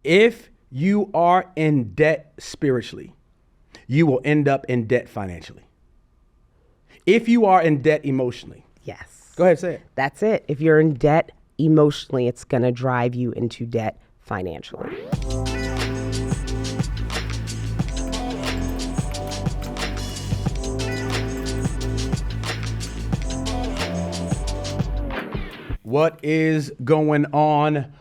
If you are in debt spiritually, you will end up in debt financially. If you are in debt emotionally. Yes. Go ahead, say it. That's it. If you're in debt emotionally, it's going to drive you into debt financially. What is going on,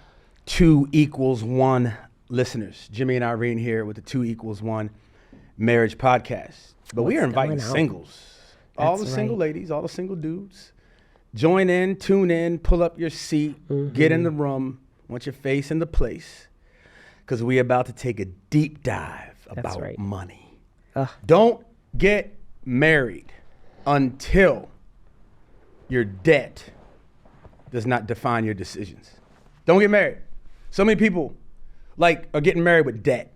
2 equals 1 listeners? Jimmy and Irene here with the 2 equals 1 marriage podcast. But we are inviting singles. All the single ladies, all the single dudes. Join in, tune in, pull up your seat, get in the room, want your face in the place. Because we're about to take a deep dive about money. Don't get married until your debt does not define your decisions. Don't get married. So many people are getting married with debt.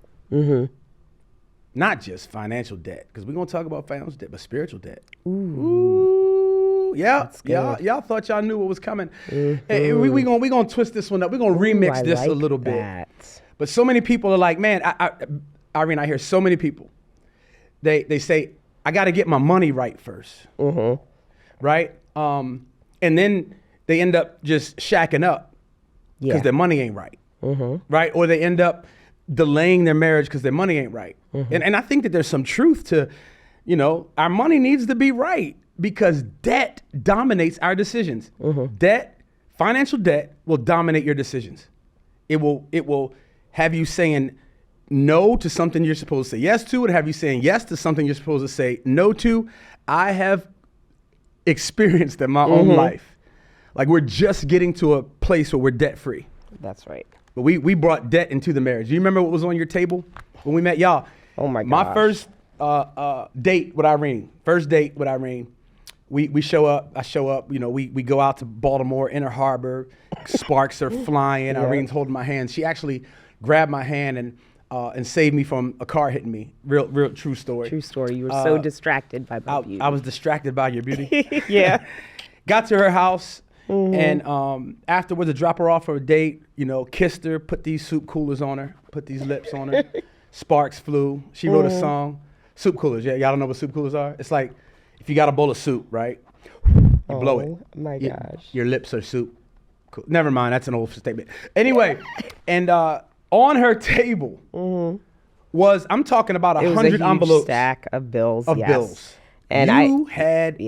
Not just financial debt, because we're gonna talk about financial debt, but spiritual debt. Ooh, yeah, y'all thought y'all knew what was coming. Hey, we gonna twist this one up. We're gonna remix this a little bit. But so many people are like, man, Irene, I hear so many people. They say, I got to get my money right first, right? And then they end up just shacking up because their money ain't right, right? Or they end up delaying their marriage because their money ain't right. And I think that there's some truth to, our money needs to be right because debt dominates our decisions. Debt, financial debt will dominate your decisions. It will have you saying no to something you're supposed to say yes to. It'll have you saying yes to something you're supposed to say no to. I have experienced in my own life. Like we're just getting to a place where we're debt free. That's right. But we brought debt into the marriage. Do you remember what was on your table when we met? Y'all, oh my gosh. My first date with Irene, we show up, I show up, we go out to Baltimore, Inner Harbor, sparks are flying, Irene's holding my hand. She actually grabbed my hand and saved me from a car hitting me. Real true story. True story. You were so distracted by my beauty. I was distracted by your beauty. Yeah. Got to her house. And afterwards, I drop her off for a date, kissed her, put these soup coolers on her, put these lips on her. Sparks flew. She wrote a song. Soup coolers, yeah, y'all don't know what soup coolers are? It's like if you got a bowl of soup, right? You blow it. Oh my gosh. Your lips are soup. Cool. Never mind, that's an old statement. Anyway, and on her table was, I'm talking about 100 envelopes. Stack of bills. Of bills. And you had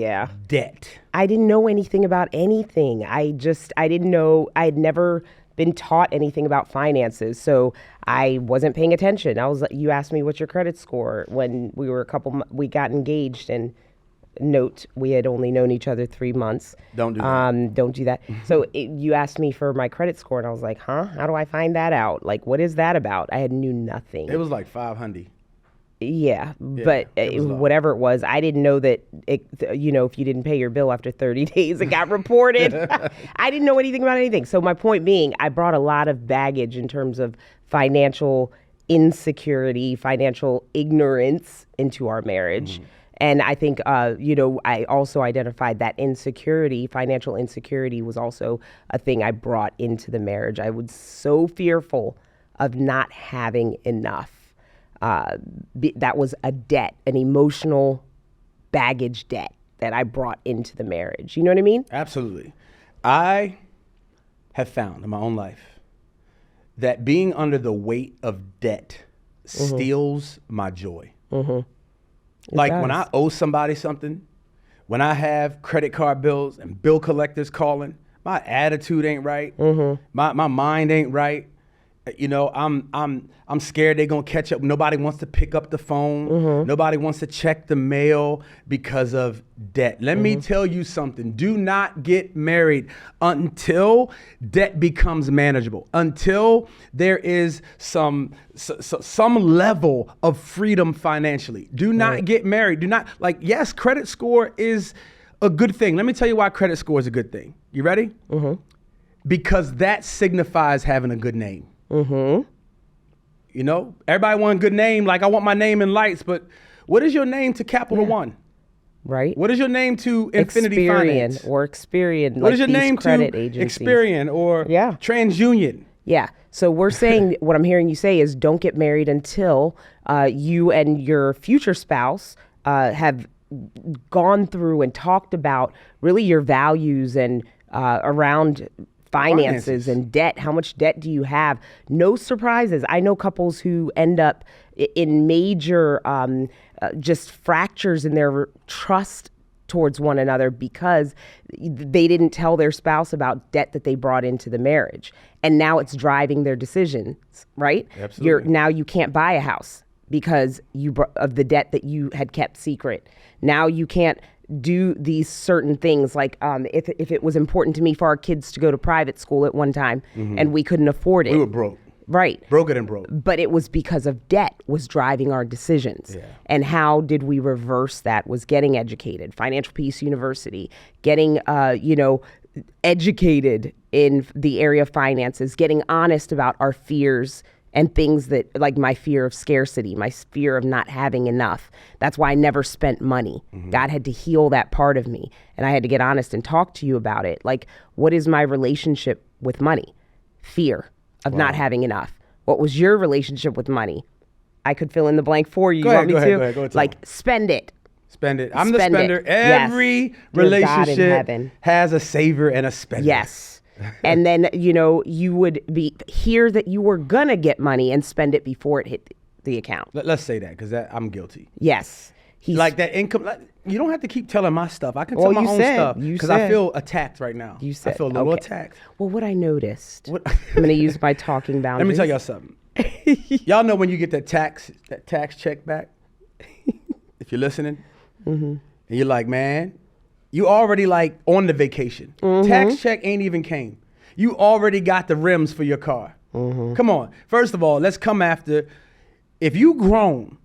debt. I didn't know anything about anything. I didn't know, I had never been taught anything about finances. So I wasn't paying attention. You asked me what's your credit score when we were we got engaged, and note, we had only known each other 3 months. Don't do that. Don't do that. So you asked me for my credit score and I was like, huh? How do I find that out? Like, what is that about? I knew nothing. It was like 500. Yeah, but whatever it was, I didn't know that, if you didn't pay your bill after 30 days, it got reported. I didn't know anything about anything. So my point being, I brought a lot of baggage in terms of financial insecurity, financial ignorance into our marriage. And I think, I also identified that financial insecurity was also a thing I brought into the marriage. I was so fearful of not having enough. That was a debt, an emotional baggage debt that I brought into the marriage. You know what I mean? Absolutely. I have found in my own life that being under the weight of debt steals my joy. Like when I owe somebody something, when I have credit card bills and bill collectors calling, my attitude ain't right. My mind ain't right. I'm scared they're gonna catch up. Nobody wants to pick up the phone. Nobody wants to check the mail because of debt. Let me tell you something. Do not get married until debt becomes manageable. Until there is some level of freedom financially. Do not get married. Do not, yes, credit score is a good thing. Let me tell you why credit score is a good thing. You ready? Because that signifies having a good name. Everybody want a good name. Like, I want my name in lights, but what is your name to Capital One? Right. What is your name to Infinity Finance? Or Experian. What is your name to credit agencies. Experian or TransUnion? Yeah. So we're saying, what I'm hearing you say is don't get married until you and your future spouse have gone through and talked about really your values and around finances and debt. How much debt do you have? No surprises. I know couples who end up in major just fractures in their trust towards one another because they didn't tell their spouse about debt that they brought into the marriage. And now it's driving their decisions, right? Absolutely. Now you can't buy a house because of the debt that you had kept secret. Now you can't do these certain things like if it was important to me for our kids to go to private school at one time and we couldn't afford it. We were broke. Right. Broke it and broke. But it was because of debt was driving our decisions. Yeah. And how did we reverse that was getting educated, Financial Peace University, getting, educated in the area of finances, getting honest about our fears and things that, like my fear of scarcity, my fear of not having enough. That's why I never spent money. God had to heal that part of me. And I had to get honest and talk to you about it. Like, what is my relationship with money? Fear of not having enough. What was your relationship with money? I could fill in the blank for you. Go You ahead, want me go to? ahead. Like, spend it. Spend it. I'm Spend the spender. it. Yes. Every Dear God in heaven. relationship has a saver and a spender. Yes. And then, you would hear that you were going to get money and spend it before it hit the account. Let's say that because I'm guilty. Yes. He's Like that income. You don't have to keep telling my stuff. I can tell my you own said. stuff You because I said. feel attacked right now. You said. I feel a little Okay. attacked. Well, what I noticed, What? I'm going to use my talking Let boundaries. me tell y'all something. Y'all know when you get that tax check back, if you're listening, and you're like, man, you already like on the vacation. Tax check ain't even came. You already got the rims for your car. Come on. First of all, let's come after. If you grown,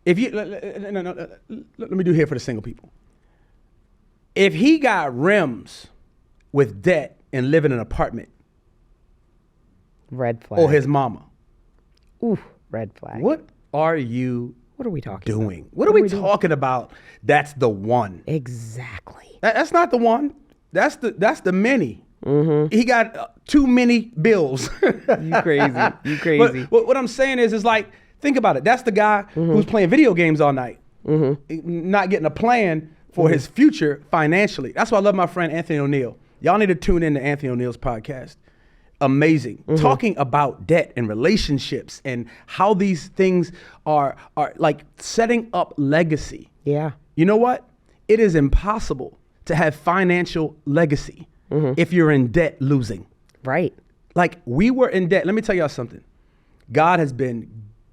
if you let me do here for the single people. If he got rims with debt and live in an apartment, Red flag. or his mama, Ooh, red flag. what are you What are we talking about? doing? What are we talking about? That's the one. Exactly. That's not the one. That's the many. He got too many bills. You crazy. You crazy. But what I'm saying is like, think about it. That's the guy who's playing video games all night, not getting a plan for his future financially. That's why I love my friend Anthony O'Neill. Y'all need to tune in to Anthony O'Neill's podcast. Amazing. Talking about debt and relationships and how these things are like setting up legacy. Yeah. You know what? It is impossible to have financial legacy if you're in debt losing. Right. Like we were in debt. Let me tell y'all something. God has been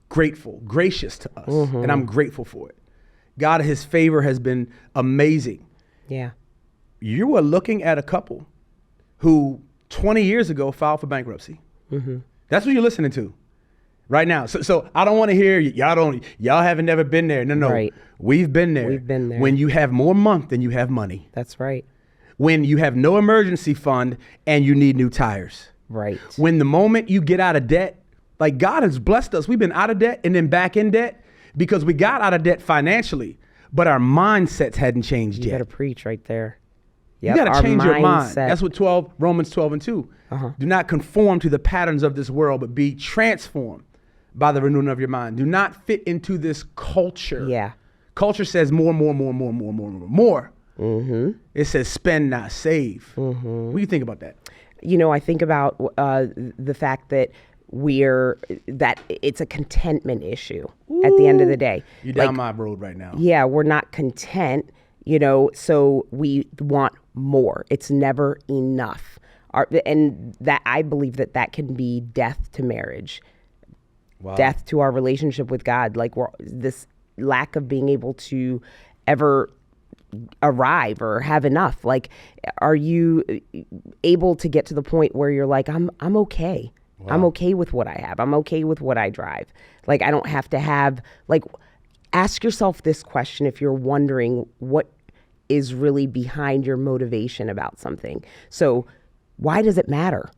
gracious to us, and I'm grateful for it. God, his favor has been amazing. Yeah. You were looking at a couple who 20 years ago filed for bankruptcy. That's what you're listening to right now. So I don't want to hear y'all haven't never been there. No. Right. We've been there. We've been there. When you have more month than you have money. That's right. When you have no emergency fund and you need new tires. Right. When the moment you get out of debt, like God has blessed us. We've been out of debt and then back in debt because we got out of debt financially, but our mindsets hadn't changed You yet. got to preach right there. You got to change your mind. mindset. That's what Romans 12 and 2. Do not conform to the patterns of this world, but be transformed by the renewing of your mind. Do not fit into this culture. Yeah. Culture says more. It says spend, not save. What do you think about that? I think about the fact that it's a contentment issue at the end of the day. You're down my road right now. Yeah, we're not content, so we want more. It's never enough. And that I believe that can be death to marriage, death to our relationship with God. Like this lack of being able to ever arrive or have enough. Like, are you able to get to the point where you're like, I'm okay. I'm okay with what I have. I'm okay with what I drive. Like, I don't have to have, like, ask yourself this question if you're wondering what is really behind your motivation about something. So why does it matter?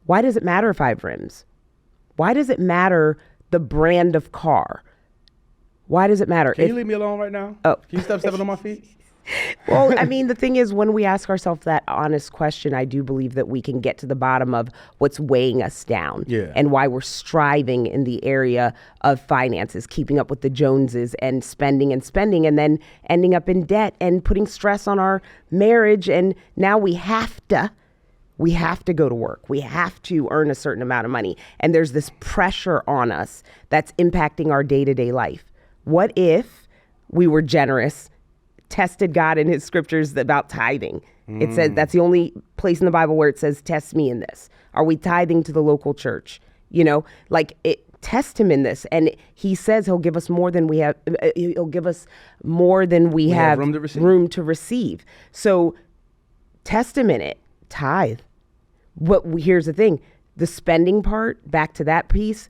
Why does it matter if I have rims? Why does it matter the brand of car? Why does it matter? Can you leave me alone right now? Oh. Can you stop stepping on my feet? Well, I mean, the thing is, when we ask ourselves that honest question, I do believe that we can get to the bottom of what's weighing us down and why we're striving in the area of finances, keeping up with the Joneses and spending, and then ending up in debt and putting stress on our marriage. And now we have to go to work. We have to earn a certain amount of money. And there's this pressure on us that's impacting our day-to-day life. What if we were generous, tested God in his scriptures about tithing? It says that's the only place in the Bible where it says, test me in this. Are we tithing to the local church? Test him in this. And he says he'll give us more than we have. He'll give us more than we have room to receive. So test him in it. Tithe. But here's the thing. The spending part, back to that piece,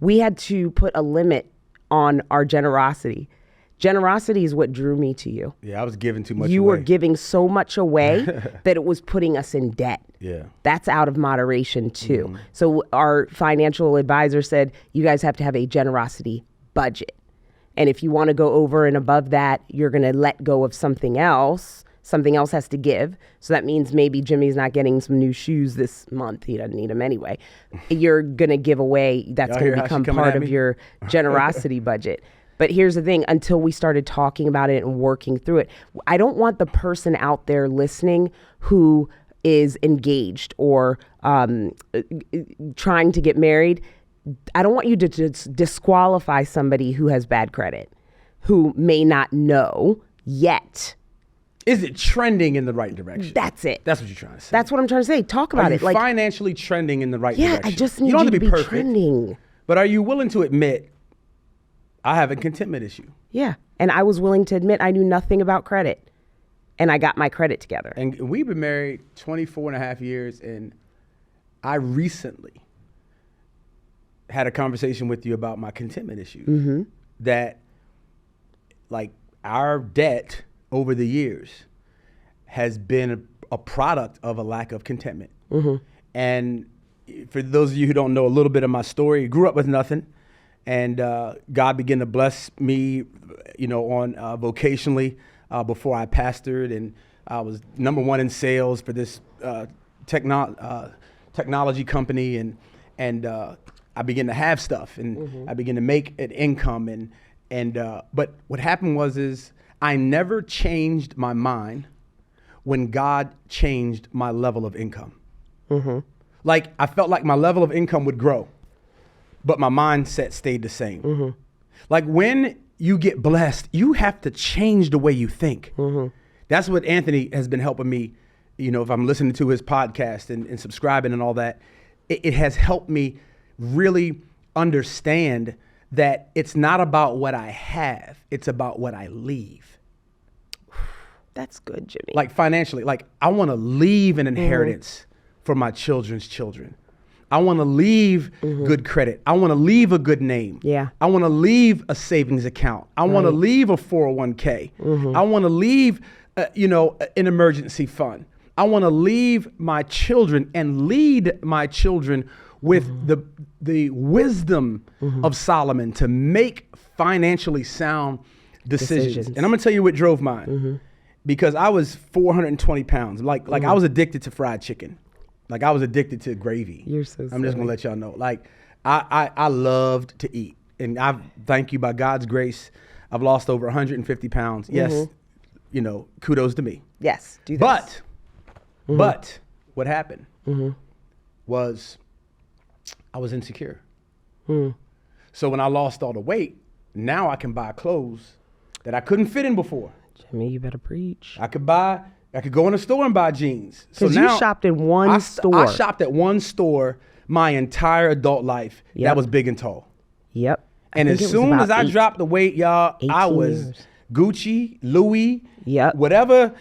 we had to put a limit on our generosity. Generosity is what drew me to you. Yeah, I was giving too much You away. were giving so much away that it was putting us in debt. Yeah. That's out of moderation too. So our financial advisor said, you guys have to have a generosity budget. And if you want to go over and above that, you're going to let go of something else. Something else has to give. So that means maybe Jimmy's not getting some new shoes this month. He doesn't need them anyway. You're going to give away. That's going to become part of your generosity budget. But here's the thing, until we started talking about it and working through it, I don't want the person out there listening who is engaged or trying to get married. I don't want you to disqualify somebody who has bad credit, who may not know yet. Is it trending in the right direction? That's it. That's what you're trying to say. That's what I'm trying to say. Talk about it. Like financially trending in the right direction. Yeah, I just need you to be perfect, trending. But are you willing to admit, I have a contentment issue? Yeah. And I was willing to admit I knew nothing about credit. And I got my credit together. And we've been married 24 and a half years. And I recently had a conversation with you about my contentment issue. That like our debt over the years has been a product of a lack of contentment. And for those of you who don't know a little bit of my story, I grew up with nothing. And God began to bless me, on vocationally before I pastored. And I was number one in sales for this technology company. And I began to have stuff. And I began to make an income. But what happened is I never changed my mind when God changed my level of income. Like I felt like my level of income would grow, but my mindset stayed the same. Like when you get blessed, you have to change the way you think. That's what Anthony has been helping me, if I'm listening to his podcast and subscribing and all that, it has helped me really understand that it's not about what I have, it's about what I leave. That's good, Jimmy. Like financially, like I want to leave an inheritance for my children's children. I want to leave good credit. I want to leave a good name. Yeah. I want to leave a savings account. I want to leave a 401k. I want to leave, an emergency fund. I want to leave my children and lead my children with the wisdom of Solomon to make financially sound decisions. And I'm gonna tell you what drove mine, because I was 420 pounds. Like I was addicted to fried chicken. Like I was addicted to gravy. You're so silly. I'm just gonna let y'all know. Like I loved to eat, and I thank you by God's grace, I've lost over 150 pounds. Yes, kudos to me. Yes, do this. But what happened was I was insecure. So when I lost all the weight, now I can buy clothes that I couldn't fit in before. Jimmy, you better preach. I could go in a store and buy jeans. Because you shopped in one store. I shopped at one store my entire adult life. That was big and tall. Yep. And as soon as I dropped the weight, y'all, I was years. Gucci, Louis, Yep. whatever.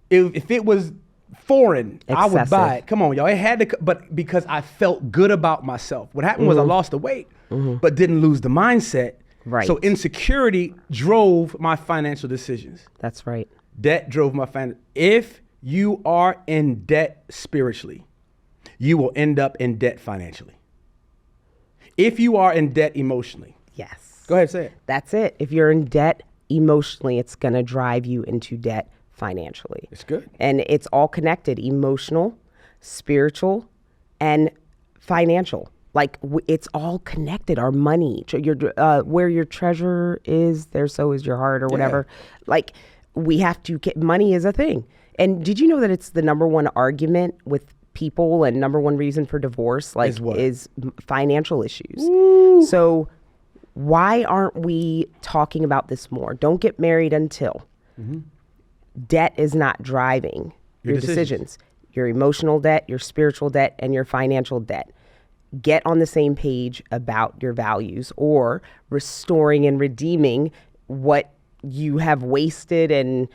If it was foreign, I would Excessive. buy it. Come on, y'all. It had to, but because I felt good about myself. What happened was I lost the weight, but didn't lose the mindset. Right. So insecurity drove my financial decisions. That's right. Debt drove my financial. If you are in debt spiritually, you will end up in debt financially. If you are in debt emotionally. Yes. Go ahead, say it. That's it. If you're in debt emotionally, it's going to drive you into debt financially. It's good. And it's all connected: emotional, spiritual, and financial. Like it's all connected. Our money, where your treasure is, there so is your heart, or whatever. Like we have to get, money is a thing. And did you know that it's the number one argument with people and number one reason for divorce? Like is financial issues. Ooh. So why aren't we talking about this more? Don't get married until debt is not driving your decisions. Your emotional debt, your spiritual debt, and your financial debt. Get on the same page about your values, or restoring and redeeming what you have wasted, and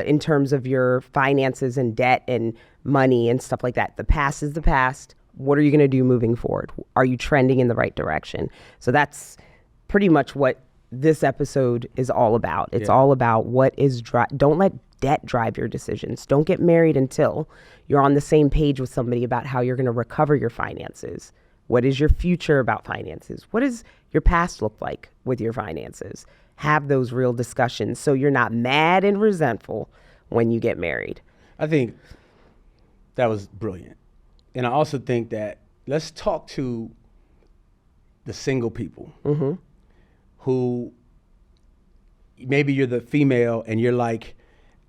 in terms of your finances and debt and money and stuff like that. The past is the past. What are you going to do moving forward? Are you trending in the right direction? So that's pretty much what this episode is all about. It's all about what is don't let debt drive your decisions. Don't get married until you're on the same page with somebody about how you're going to recover your finances. What is your future about finances? What does your past look like with your finances? Have those real discussions so you're not mad and resentful when you get married. I think that was brilliant. And I also think that let's talk to the single people who maybe you're the female and you're like,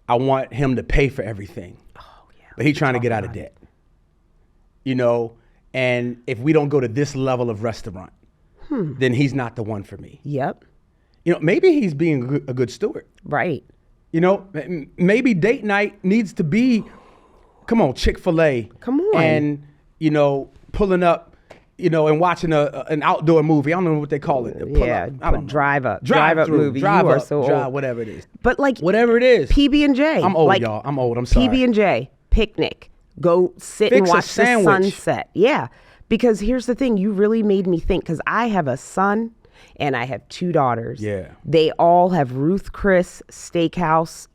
I want him to pay for everything. Oh, yeah. But he's trying to get out of debt. You know, and if we don't go to this level of restaurant, then he's not the one for me. Yep. You know, maybe he's being a good steward. Right. You know, maybe date night needs to be, come on, Chick-fil-A. Come on. And, you know, pulling up, you know, and watching an outdoor movie. I don't know what they call it. Drive up movie. Drive you up, are so old. whatever it is. But like whatever it is. PB&J. I'm old, like, y'all. I'm old. I'm sorry. PB&J, picnic. Go sit and watch the sunset. Yeah. Because here's the thing. You really made me think, because I have a son and I have 2 daughters. Yeah. They all have Ruth Chris Steakhouse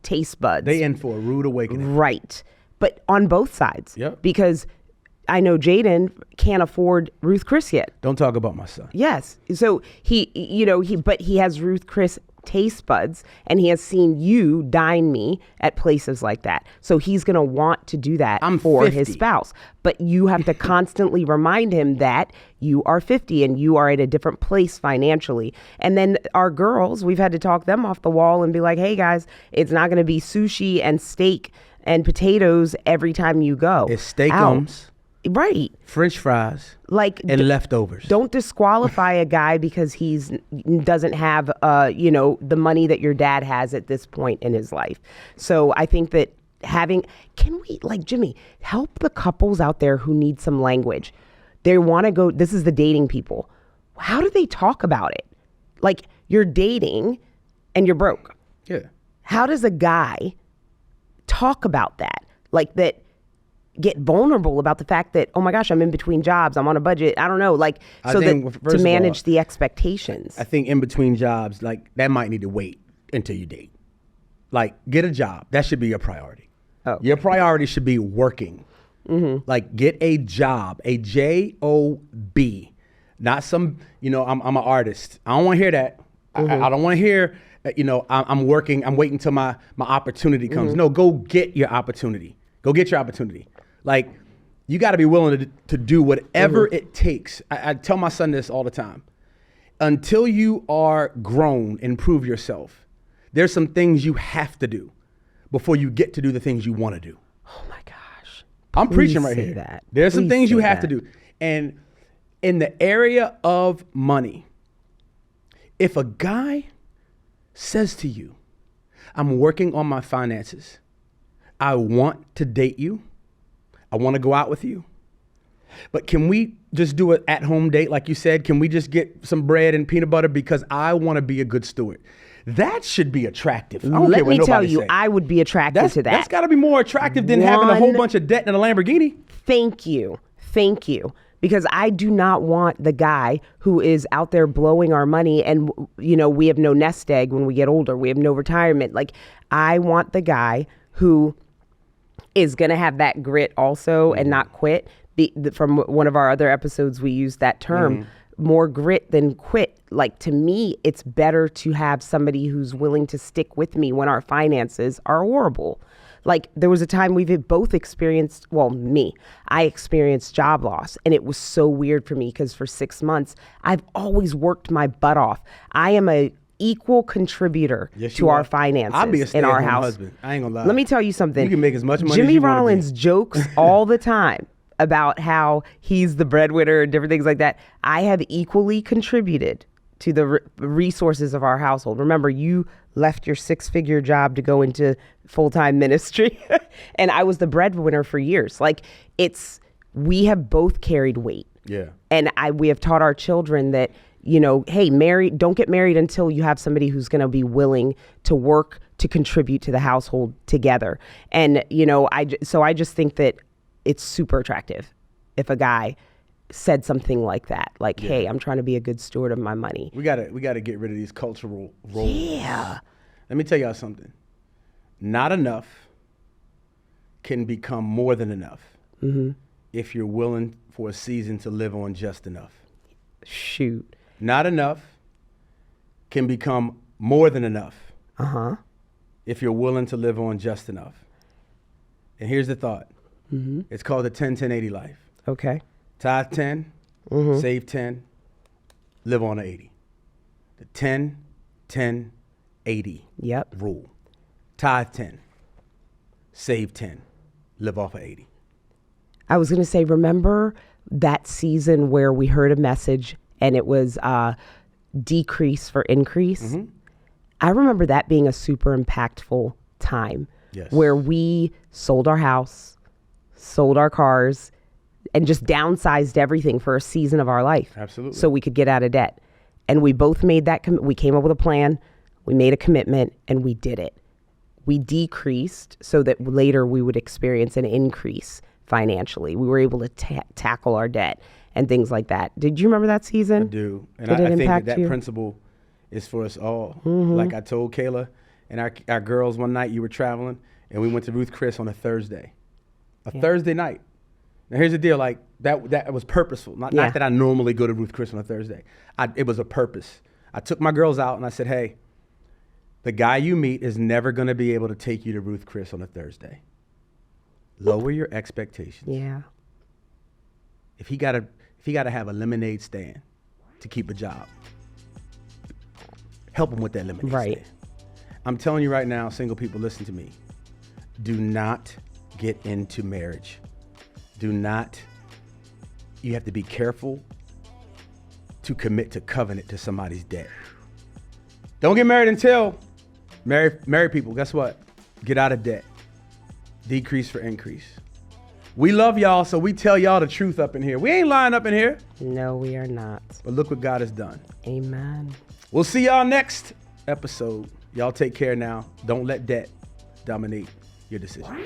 taste buds. They in for a rude awakening. Right. But on both sides. Yep. Because I know Jaden can't afford Ruth Chris yet. Don't talk about my son. Yes. So but he has Ruth Chris taste buds, and he has seen you dine me at places like that. So he's going to want to do that for 50. His spouse. But you have to constantly remind him that you are 50 and you are at a different place financially. And then our girls, we've had to talk them off the wall and be like, hey guys, it's not going to be sushi and steak and potatoes every time you go. It's steakums. Right. French fries. Like and leftovers. Don't disqualify a guy because he's doesn't have the money that your dad has at this point in his life. So I think that can we, like, Jimmy, help the couples out there who need some language. They want to go, this is the dating people. How do they talk about it? Like, you're dating and you're broke. Yeah. How does a guy talk about that? Like that, get vulnerable about the fact that, oh my gosh, I'm in between jobs, I'm on a budget, I don't know, like, so that to manage the expectations. I think in between jobs, like, that might need to wait until you date. Like, get a job. That should be your priority. Oh. Your priority should be working. Like, get a job, a job, not some, I'm an artist. I don't want to hear that. I don't want to hear, I'm working, I'm waiting till my opportunity comes. No, go get your opportunity. Go get your opportunity. Like, you got to be willing to do whatever it takes. I tell my son this all the time. Until you are grown and prove yourself, there's some things you have to do before you get to do the things you want to do. Oh my gosh. I'm preaching right here. That. There's some things you have to do. And in the area of money, if a guy says to you, I'm working on my finances, I want to date you, I want to go out with you, but can we just do an at-home date like you said? Can we just get some bread and peanut butter because I want to be a good steward? That should be attractive. Let me tell you, I would be attracted to that. That's got to be more attractive than having a whole bunch of debt in a Lamborghini. Thank you. Because I do not want the guy who is out there blowing our money and, we have no nest egg when we get older. We have no retirement. Like, I want the guy who is going to have that grit also and not quit. From one of our other episodes, we used that term. more grit than quit. Like, to me, it's better to have somebody who's willing to stick with me when our finances are horrible. Like, there was a time we've both experienced, I experienced job loss, and it was so weird for me because for 6 months, I've always worked my butt off. I am a equal contributor to our finances I'll be a in our stay-at-home house. husband. I ain't gonna lie. Let me tell you something. You can make as much money Jimmy as you wanna be. Rollins jokes all the time about how he's the breadwinner and different things like that. I have equally contributed to the resources of our household. Remember, you left your 6-figure job to go into full-time ministry, and I was the breadwinner for years. Like, we have both carried weight. Yeah. And we have taught our children that, hey, don't get married until you have somebody who's going to be willing to work to contribute to the household together. And, I just think that it's super attractive if a guy said something like that, like, hey, I'm trying to be a good steward of my money. We gotta get rid of these cultural roles. Yeah. Let me tell y'all something. Not enough can become more than enough if you're willing for a season to live on just enough. Shoot. Not enough can become more than enough if you're willing to live on just enough. And here's the thought. It's called the 10-10-80 life. Okay. Tithe 10, save 10, live on 80. The 10-10-80 rule. Tithe 10, save 10, live off of 80. I was going to say, remember that season where we heard a message and it was decrease for increase? I remember that being a super impactful time where we sold our house, sold our cars, and just downsized everything for a season of our life. Absolutely. So we could get out of debt. And we both made that, we came up with a plan, we made a commitment, and we did it. We decreased so that later we would experience an increase financially. We were able to tackle our debt and things like that. Did you remember that season? I do. And Did I it think impact that you? principle is for us all. Like I told Kayla and our girls one night, you were traveling, and we went to Ruth Chris on a Thursday. Thursday night. Now here's the deal, like that was purposeful. Not that I normally go to Ruth Chris on a Thursday. It was a purpose. I took my girls out and I said, hey, the guy you meet is never gonna be able to take you to Ruth Chris on a Thursday. Lower your expectations. Yeah. If he gotta have a lemonade stand to keep a job, help him with that lemonade stand. I'm telling you right now, single people, listen to me. Do not get into marriage. You have to be careful to commit to covenant to somebody's debt. Don't get married until married people, guess what? Get out of debt. Decrease for increase. We love y'all, so we tell y'all the truth up in here. We ain't lying up in here. No, we are not. But look what God has done. Amen. We'll see y'all next episode. Y'all take care now. Don't let debt dominate your decision.